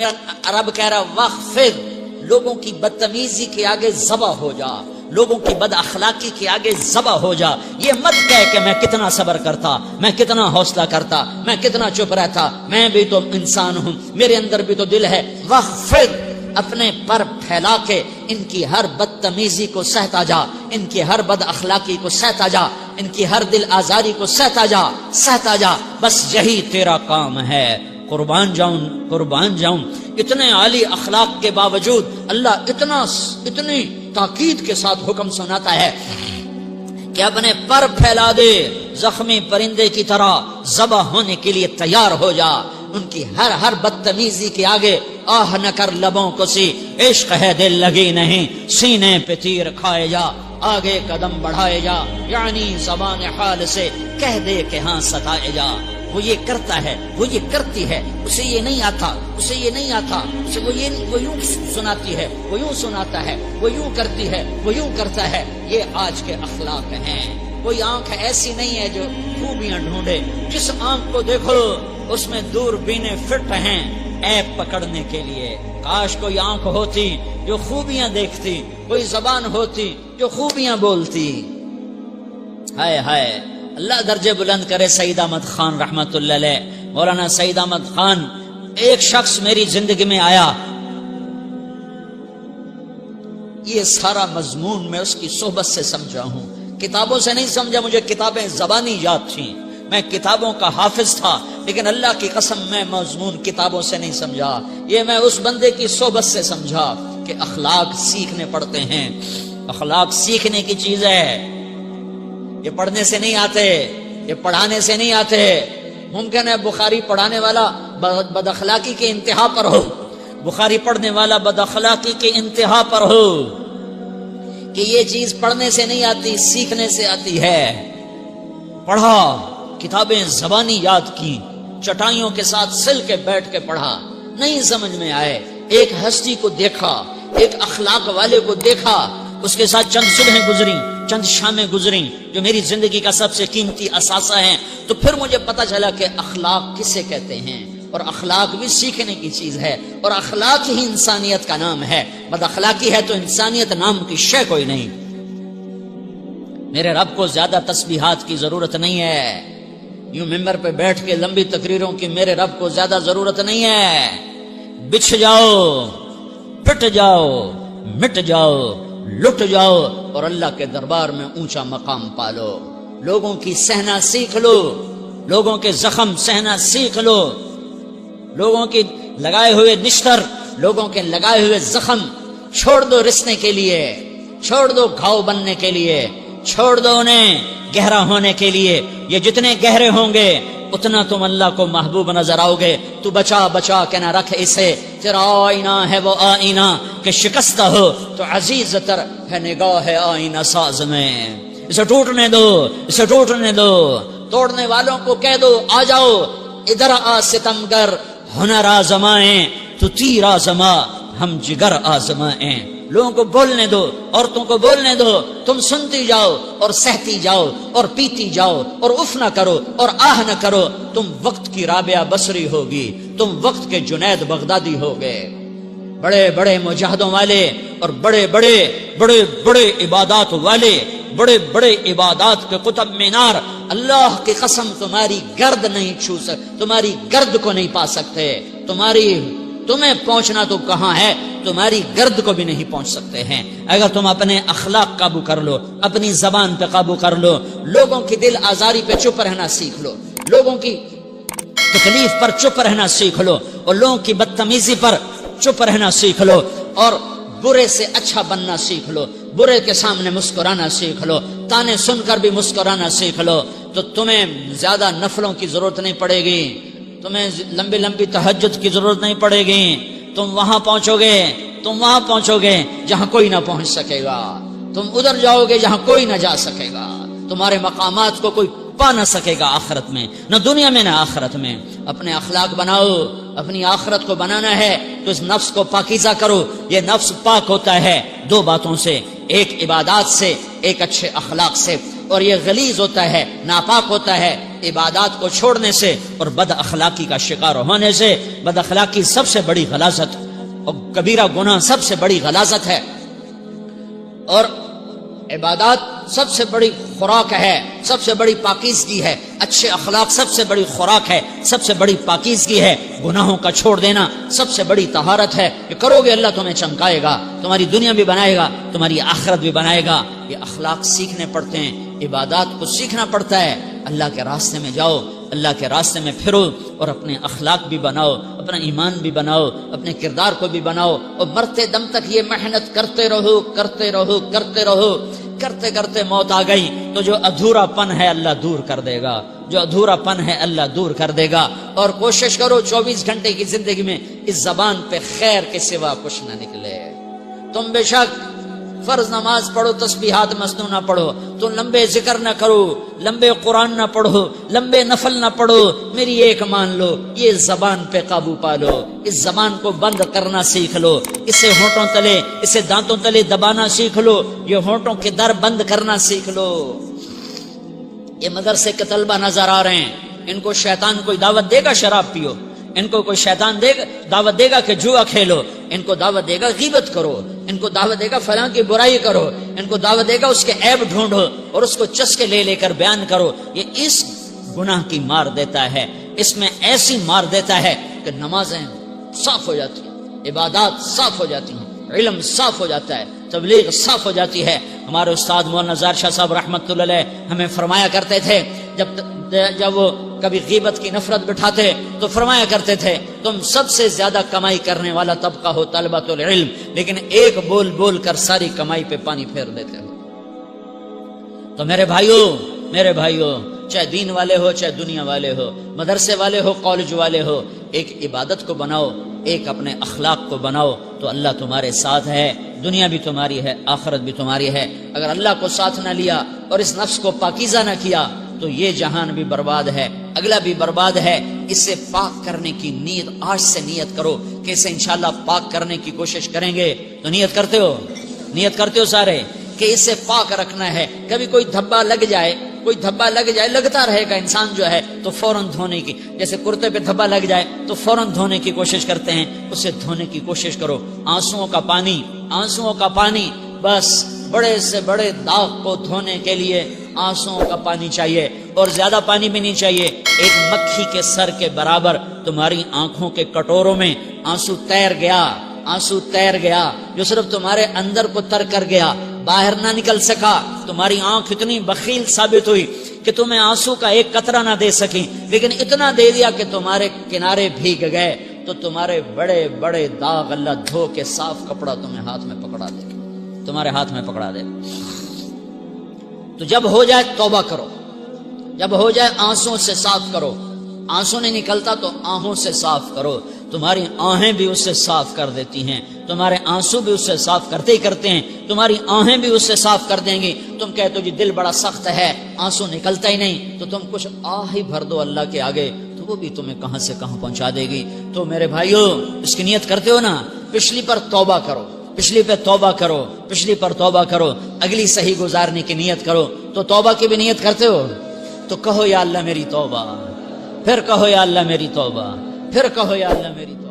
عرب کہہ رہا وخفض، لوگوں کی بدتمیزی کے آگے ذبح ہو جا، لوگوں کی بد اخلاقی کے آگے ذبح ہو جا. یہ مت کہہ کہ میں کتنا صبر کرتا، میں کتنا حوصلہ کرتا، میں کتنا چپ رہتا، میں بھی تو انسان ہوں، میرے اندر بھی تو دل ہے. وخفض، اپنے پر پھیلا کے ان کی ہر بدتمیزی کو سہتا جا، ان کی ہر بد اخلاقی کو سہتا جا، ان کی ہر دل آزاری کو سہتا جا، سہتا جا. بس یہی تیرا کام ہے. قربان جاؤں، قربان جاؤں. اتنے عالی اخلاق کے باوجود اللہ اتنی تاکید کے ساتھ حکم سناتا ہے کہ اپنے پر پھیلا دے، زخمی پرندے کی طرح ذبح ہونے کے لیے تیار ہو جا. ان کی ہر بدتمیزی کے آگے آہ نہ کر لبوں کو سی، عشق ہے دل لگی نہیں، سینے پہ تیر کھائے جا، آگے قدم بڑھائے جا، یعنی زبان حال سے کہہ دے کہ ہاں ستائے جا. وہ یہ کرتا ہے، وہ یہ کرتی ہے، اسے یہ نہیں آتا، اسے یہ نہیں آتا، اسے وہ یوں سناتی ہے، وہ یوں سناتا ہے، وہ یوں کرتی ہے، وہ یوں کرتا ہے. یہ آج کے اخلاق ہیں. کوئی آنکھ ایسی نہیں ہے جو خوبیاں ڈھونڈے. جس آنکھ کو دیکھو اس میں دوربینیں فٹ ہیں عیب پکڑنے کے لیے. کاش کوئی آنکھ ہوتی جو خوبیاں دیکھتی، کوئی زبان ہوتی جو خوبیاں بولتی. ہائے ہائے، اللہ درجے بلند کرے سعید احمد خان رحمت اللہ علیہ. مولانا سعید احمد خان، ایک شخص میری زندگی میں آیا، یہ سارا مضمون میں اس کی صحبت سے سمجھا ہوں، کتابوں سے نہیں سمجھا. مجھے کتابیں زبانی یاد تھیں، میں کتابوں کا حافظ تھا، لیکن اللہ کی قسم میں مضمون کتابوں سے نہیں سمجھا. یہ میں اس بندے کی صحبت سے سمجھا کہ اخلاق سیکھنے پڑتے ہیں. اخلاق سیکھنے کی چیز ہے، یہ پڑھنے سے نہیں آتے، یہ پڑھانے سے نہیں آتے. ممکن ہے بخاری پڑھانے والا بد اخلاقی کے انتہا پر ہو، بخاری پڑھنے والا بد اخلاقی کے انتہا پر ہو، کہ یہ چیز پڑھنے سے نہیں آتی، سیکھنے سے آتی ہے. پڑھا، کتابیں زبانی یاد کی، چٹائیوں کے ساتھ سل کے بیٹھ کے پڑھا، نہیں سمجھ میں آئے، ایک ہستی کو دیکھا، ایک اخلاق والے کو دیکھا، اس کے ساتھ چند صبحیں گزری، چند شامیں گزری جو میری زندگی کا سب سے قیمتی اثاثہ ہیں. تو پھر مجھے پتہ چلا کہ اخلاق کسے کہتے ہیں، اور اخلاق بھی سیکھنے کی چیز ہے، اور اخلاق ہی انسانیت کا نام ہے. بد اخلاقی ہے تو انسانیت نام کی شے کوئی نہیں. میرے رب کو زیادہ تسبیحات کی ضرورت نہیں ہے، یوں ممبر پہ بیٹھ کے لمبی تقریروں کی میرے رب کو زیادہ ضرورت نہیں ہے. بچھ جاؤ، پٹ جاؤ، مٹ جاؤ، لٹ جاؤ، اور اللہ کے دربار میں اونچا مقام پالو. لوگوں کی سہنا سیکھ لو، لوگوں کے زخم سہنا سیکھ لو، لوگوں کی لگائے ہوئے نشتر، لوگوں کے لگائے ہوئے زخم چھوڑ دو رسنے کے لیے، چھوڑ دو گھاؤ بننے کے لیے، چھوڑ دو انہیں گہرا ہونے کے لیے. یہ جتنے گہرے ہوں گے اتنا تم اللہ کو محبوب نظر آؤ گے. تو بچا بچا کے نہ رکھ اسے، تیرا آئینہ ہے وہ آئینہ کہ شکستہ ہو تو عزیز تر ہے نگاہ آئینہ ساز میں. اسے ٹوٹنے دو، اسے ٹوٹنے دو. توڑنے والوں کو کہہ دو آ جاؤ، ادھر آ ستمگر، ہنر آزمائیں تو تیر آزما، ہم جگر آزمائیں. لوگوں کو بولنے دو، عورتوں کو بولنے دو، تم سنتی جاؤ اور سہتی جاؤ اور پیتی جاؤ اور اف نہ کرو اور آہ نہ کرو. تم وقت کی رابعہ بصری ہوگی، تم وقت کے جنید بغدادی ہوگے. بڑے بڑے مجاہدوں والے اور بڑے بڑے بڑے بڑے عبادات والے، بڑے بڑے عبادات کے قطب مینار، اللہ کی قسم تمہاری گرد نہیں چھو سکتے، تمہاری گرد کو نہیں پا سکتے. تمہیں پہنچنا تو کہاں ہے، تمہاری گرد کو بھی نہیں پہنچ سکتے ہیں. اگر تم اپنے اخلاق قابو کر لو، اپنی زبان پہ قابو کر لو، لوگوں کی دل آزاری پہ چپ رہنا سیکھ لو، لوگوں کی تکلیف پر چپ رہنا سیکھ لو، اور لوگوں کی بدتمیزی پر چپ رہنا سیکھ لو، اور برے سے اچھا بننا سیکھ لو، برے کے سامنے مسکرانا سیکھ لو، تانے سن کر بھی مسکرانا سیکھ لو، تو تمہیں زیادہ نفلوں کی ضرورت نہیں پڑے گی، تمہیں لمبی لمبی تہجد کی ضرورت نہیں پڑے گی. تم وہاں پہنچو گے، تم وہاں پہنچو گے جہاں کوئی نہ پہنچ سکے گا. تم ادھر جاؤ گے جہاں کوئی نہ جا سکے گا. تمہارے مقامات کو کوئی پا نہ سکے گا آخرت میں، نہ دنیا میں نہ آخرت میں. اپنے اخلاق بناؤ، اپنی آخرت کو بنانا ہے تو اس نفس کو پاکیزہ کرو. یہ نفس پاک ہوتا ہے دو باتوں سے، ایک عبادات سے، ایک اچھے اخلاق سے. اور یہ غلیظ ہوتا ہے، ناپاک ہوتا ہے عبادات کو چھوڑنے سے اور بد اخلاقی کا شکار ہونے سے۔ بد اخلاقی سب سے بڑی غلاظت اور کبیرہ گناہ سب سے بڑی غلاظت ہے، اور عبادات سب سے بڑی خوراک ہے، سب سے بڑی پاکیزگی ہے۔ اچھے اخلاق سب سے بڑی خوراک ہے، سب سے بڑی پاکیزگی ہے۔ گناہوں کا چھوڑ دینا سب سے بڑی طہارت ہے۔ یہ کرو گے اللہ تمہیں چمکائے گا، تمہاری دنیا بھی بنائے گا، تمہاری آخرت بھی بنائے گا۔ یہ اخلاق سیکھنے پڑتے ہیں، عبادات کو سیکھنا پڑتا ہے۔ اللہ کے راستے میں جاؤ، اللہ کے راستے میں پھرو، اور اپنے اخلاق بھی بناؤ، اپنا ایمان بھی بناؤ، اپنے کردار کو بھی بناؤ، اور مرتے دم تک یہ محنت کرتے رہو کرتے رہو کرتے رہو۔ کرتے کرتے موت آ گئی تو جو ادھورا پن ہے اللہ دور کر دے گا، جو ادھورا پن ہے اللہ دور کر دے گا۔ اور کوشش کرو 24 گھنٹے کی زندگی میں اس زبان پہ خیر کے سوا کچھ نہ نکلے۔ تم بے شک فرض نماز پڑھو، تسبیحات مسنونہ پڑھو، تو لمبے ذکر نہ کرو، لمبے قرآن نہ پڑھو، لمبے نفل نہ پڑھو، میری ایک مان لو، یہ زبان پہ قابو پا لو، اس زبان کو بند کرنا سیکھ لو، اسے ہونٹوں تلے، اسے دانتوں تلے دبانا سیکھ لو، یہ ہونٹوں کے در بند کرنا سیکھ لو۔ یہ مدرسے کے طلبہ نظر آ رہے ہیں، ان کو شیطان کوئی دعوت دے گا شراب پیو، ان کو کوئی شیطان دعوت دے گا کہ جوا کھیلو، ان کو دعوت دے گا غیبت کرو، ان کو دعوت دے گا فلاں کی برائی کرو، ان کو دعوت دے گا اس کے عیب ڈھونڈو اور اس کو چسکے لے لے کر بیان کرو۔ یہ اس گناہ کی مار دیتا ہے، اس میں ایسی مار دیتا ہے کہ نمازیں صاف ہو جاتی ہیں، عبادات صاف ہو جاتی ہیں، علم صاف ہو جاتا ہے، تبلیغ صاف ہو جاتی ہے۔ ہمارے استاد مولانا زار شاہ صاحب رحمۃ اللہ علیہ ہمیں فرمایا کرتے تھے، جب وہ کبھی غیبت کی نفرت بٹھاتے تو فرمایا کرتے تھے تم سب سے زیادہ کمائی کرنے والا طبقہ ہو طلبۃ العلم، لیکن ایک بول بول کر ساری کمائی پہ پانی پھیر دیتے ہو۔ تو میرے بھائیوں چاہے دین والے ہو چاہے دنیا والے ہو، مدرسے والے ہو کالج والے ہو، ایک عبادت کو بناؤ، ایک اپنے اخلاق کو بناؤ تو اللہ تمہارے ساتھ ہے، دنیا بھی تمہاری ہے، آخرت بھی تمہاری ہے۔ اگر اللہ کو ساتھ نہ لیا اور اس نفس کو پاکیزہ نہ کیا تو یہ جہان بھی برباد ہے، اگلا بھی برباد ہے۔ اسے پاک کرنے کی نیت آج سے نیت کرو کہ اسے انشاءاللہ پاک کرنے کی کوشش کریں گے۔ تو نیت کرتے ہو سارے کہ اسے پاک رکھنا ہے۔ کبھی کوئی دھبا لگ جائے لگتا رہے گا انسان جو ہے تو فوراً دھونے کی، جیسے کرتے پہ دھبا لگ جائے تو فوراً دھونے کی کوشش کرتے ہیں، اسے دھونے کی کوشش کرو۔ آنسوؤں کا پانی بس بڑے سے بڑے داغ کو دھونے کے لیے آنسوؤں کا پانی چاہیے، اور زیادہ پانی بھی نہیں چاہیے۔ ایک مکھی کے سر کے برابر تمہاری آنکھوں کے کٹوروں میں آنسو تیر گیا جو صرف تمہارے اندر کو تر کر گیا، باہر نہ نکل سکا۔ تمہاری آنکھ اتنی بخیل ثابت ہوئی کہ تمہیں آنسو کا ایک قطرہ نہ دے سکی، لیکن اتنا دے دیا کہ تمہارے کنارے بھیگ گئے۔ تو تمہارے بڑے بڑے داغ اللہ دھو کے صاف کپڑا تمہیں ہاتھ میں پکڑا دے، تمہارے ہاتھ میں پکڑا دے۔ تو جب ہو جائے توبہ کرو، جب ہو جائے آنسوں سے صاف کرو۔ آنسو نہیں نکلتا تو آہوں سے صاف کرو، تمہاری آہیں بھی اس سے صاف کر دیتی ہیں، تمہارے آنسو بھی اس سے صاف کرتے ہی کرتے ہیں، تمہاری آہیں بھی اس سے صاف کر دیں گی۔ تم کہتے ہو جی دل بڑا سخت ہے، آنسو نکلتا ہی نہیں، تو تم کچھ آہ ہی بھر دو اللہ کے آگے، تو وہ بھی تمہیں کہاں سے کہاں پہنچا دے گی۔ تو میرے بھائیو اس کی نیت کرتے ہو نا، پچھلی پر توبہ کرو، پچھلی پہ توبہ کرو، پچھلی پر توبہ کرو، اگلی صحیح گزارنے کی نیت کرو۔ تو توبہ کی بھی نیت کرتے ہو تو کہو یا اللہ میری توبہ، پھر کہو یا اللہ میری توبہ، پھر کہو یا اللہ میری توبہ۔